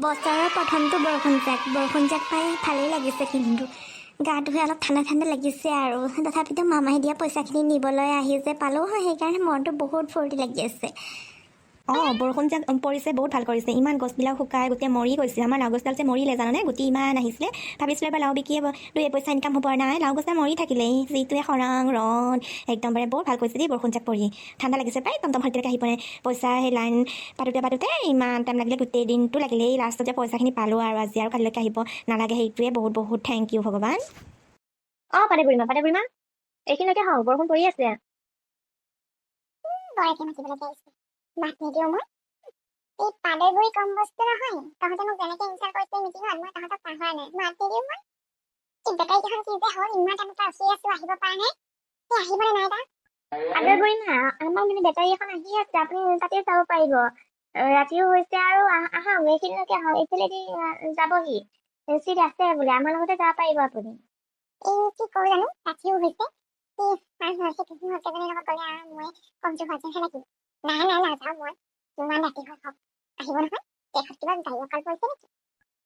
বছৰৰ প্ৰথমটো বৰষুণ জাক পাই ভালেই লাগিছে, কিন্তু গাটোহে অলপ ঠাণ্ডা ঠাণ্ডা লাগিছে আৰু তথাপিতো মামাই দিয়া পইচাখিনি নিবলৈ আহি যে পালোঁ হয়, সেইকাৰণে মনটো বহুত ফূৰ্তি লাগি আছে। বৰষুণ যে পৰিছে, বহুত ভাল কৰিছে। ইমান গছবিলাক শুকাই গোটেই মৰি গৈছে। আমাৰ লাও গছডাল যে মৰিলে জানানে, গুটি ইমান আহিছিলে। ভাবিছিলোঁ এবাৰ লাও বিকিয়ে 2 পইচা ইনকাম হ'ব, নাই লাও গছডাল মৰি থাকিলেই। যিটোৱে খৰাং ৰ'দ একদমবাৰে বহুত ভাল কৰিছে দেই বৰষুণ জাক পৰি। ঠাণ্ডা লাগিছে পাই, টমটম ভালকৈ আহি পৰে। পইচা সেই লাইন পাতোতে ইমান টাইম লাগিলে, গোটেই দিনটো লাগিলে। এই লাষ্টত যে পইচাখিনি পালোঁ আৰু আজি আৰু কালিলৈকে আহিব নালাগে, সেইটোৱে বহুত বহুত থেংক ইউ ভগৱান। পাতে বুঢ়ীমা এইখিনিলৈকে হওক, বৰষুণ পৰি আছে। মাত নিদিও মই। এই পাদে বুঢ়ী কম বস্তু নহয়। তহঁতে মোক যেনেকে ইনচাল কৰিছে মিটিঙত, মই তহঁতক পাহৰা নাই। মাত নিদিও মই। এই বেটাৰীকেইখন কি যে হ'ল, ইমান টাইমৰ পৰা ৰখি আছো, আহিব পৰা নাই। আহিবনে নাই তাক? পাদে বুঢ়ীমা, আমাৰ মানে বেটাৰী এখন আহি আছে, আপুনি তাতে চাব পাৰিব। ৰাতিও হৈছে আৰু আহক, এইখিনিলৈকে আহক, এইফালেদি যাবহি। চিট আছে বোলে, আমাৰ লগতে যাব পাৰিব আপুনি। এই কি কৰো জানো, ৰাতিও হৈছে। মই কমজোৰ হোৱা যেন নেকি? নাই নাযাওঁ মই। ইমান ৰাতি হৈ হওক, আহিব নহয়। দেশত কিবা গাড়ী অকাল পৰিছে নেকি?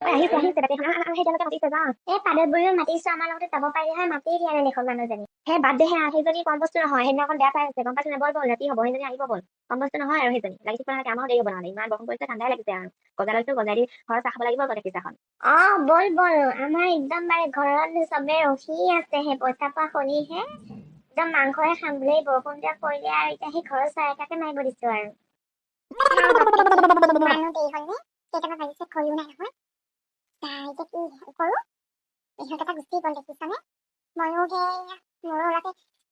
আহিছে সেইটোলৈকে মাতিছে, যাওঁ। এই পাদে বুঢ়ীও মাতিছো, আমাৰ লগতে যাব পাৰিলে মাতি দিয়া নাই দেখোন মানুহজনী। সেই বাদ দে, সেইজনী কম বস্তু নহয়। সেইদিনাখন বেয়া পাই আছে, গম পাইছে নে? বল ৰাতি হ'ব, সেইজনী আহিব বল। কম বস্তু নহয় আৰু সেইজনী লাগি থকা আমাৰো দেৰি হ'ব নহ'লে। ইমান বৰষুণ পৰিছে, ঠাণ্ডাই লাগিছে আৰু গজা লৈছো, গজাই দি ঘৰত চাহ খাব লাগিব গণেশ পিঠাখন। বল আমাৰ একদম বাৰে ঘৰত চবে ৰখি আছে, সেই পইচা পোৱা শুনিহে একদম মাংসহে খাম বুলি। বৰষুণ যে পৰিলে আৰু এতিয়া সেই ঘৰৰ চাহ এটাকে মাৰিব দিছো আৰু। মানুহ দেৰি হ'ল নে? কেইটামান বাজিছে, খৰিও নাই নহয়। এতিয়া কি কৰো? ইহঁত এটা গুচি গ'ল দেখিছানে? ময়ো মোৰো অলপ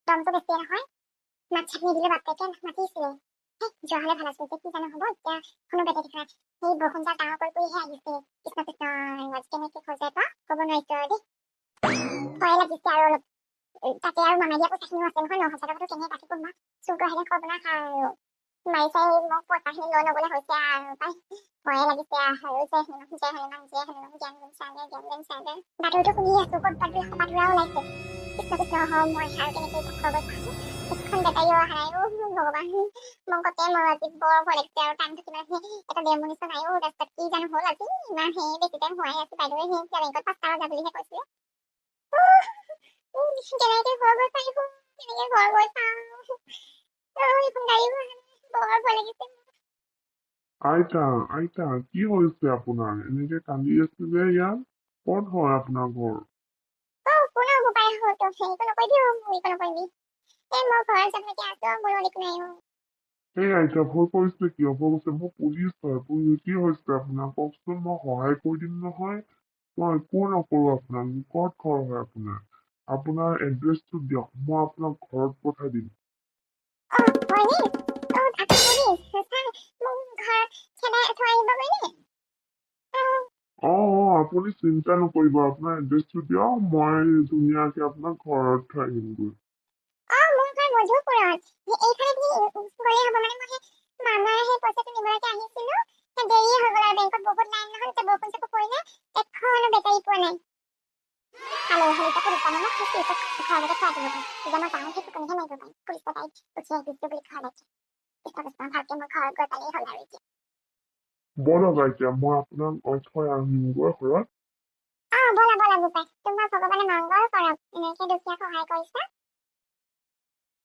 দমটো বেছিয়ে নহয়। মাত চাত নিদিলে বাপেকে মাতিছিলে। যোৱা হ'লে ভাল আছিল, কি জানো হ'ব এতিয়া। কোনো বেটেৰী খাই সেই বৰষুণ যাক ডাঙৰ কৰিহে আহিছে। কৃষ্ণ কেনেকে হৈ যায় ক'ব নোৱাৰিছো আৰু দেই। ভয় লাগিছে আৰু অলপ। তাতে আৰু মামাই দিয়া পইচাখিনিও আছে নহয়, 9,000 টকাটো কেনেকে কাটি কোনোবা চুৰ আহিলে খবৰ না খায় আৰু। মাৰি চাই মোক পইচাখিনি লৈ নগলে হৈছে আৰু পাই। ভয়ে লাগিছে আৰু বাতৰিটো শুনি আছো, ক'ত বাতৰা ওলাইছে। কৃষ্ণ মই আৰু কেনেকে খবৰ পাইছো। এখন বেটাৰীও অহা নাই। ভগৱান, মই কতে মই আজি বৰ ভয় লাগিছে আৰু টাইম থাকিলে এটা ডেমনিছ নাই। ৰাস্তাত কি জানো হ'ল আজি, ইমান বেছি টাইম হোৱাই আছে। বাইদেৱে বেংকত 5টা বজা বুলিহে কৈছিলে। কেনেকে ঘৰ গৈ পাৰিব, কেনেকে ঘৰ গৈ পাওঁ। এইখন গাড়ীও অহা নাই, বৰ ভয় লাগিছে। আইতা কি হৈছে আপোনাৰ? এনেকে কান্দি আছে যে ইয়াত? ক'ত হয় আপোনাৰ ঘৰ? কোনে হ'ব পাৰে হয়তো, সেইটো নকৰিবি, মই ঘৰত যাবলৈকে আছো, মোৰ একো নাই। এই আইতা ভয় কৰিছে কিয়? ভয় কৰিছে মই পুলিচ হয়, কি হৈছে আপোনাৰ? কওকচোন, মই সহায় কৰি দিম নহয়। মই একো নকৰো আপোনাক। ক'ত ঘৰ হয় আপোনাৰ? আপোনাৰ এড্ৰেছটো দিয়ক, মই আপোনাক ঘৰত পঠাই দিম। আপুনি চিন্তা নকৰিব, আপোনাৰ এড্ৰেছটো দিয়ক, মই ধুনীয়াকে আপোনাক ঘৰত থৈ আহিমগৈ। মোৰ ঘৰ মধুপুৰত। এইফালে গ'লে হ'ব মানে, মই মামাৰ সেই পইচাটো নিবলৈকে আহিছিলো। দেৰি হৈ গ'ল আৰু বেংকত বহুত লাইন নহয়, এতিয়া বৰষুণ চৰষুণ পৰিলে এখনো বেটাৰী পোৱা নাই। পুলিচ মানুহ ঘৰলৈকে থৈ আহিব পাৰিম। যেতিয়া মই যাওঁ সেই টোপনিহে মাৰিব পাৰিম। পুলিচ বেটাৰীত উঠি আহিছো বুলি ঘৰলৈকে। ভালকে মই ঘৰত গৈ পালেই হ'ল আৰু এতিয়া। ব'লক আইতা, মই আপোনাক থৈ আহিমগৈ ঘৰত। ব'লা বোপাই, তোমাৰ ভগৱানে মংগল কৰক। এনেকে দুখীয়াক সহায় কৰিছা।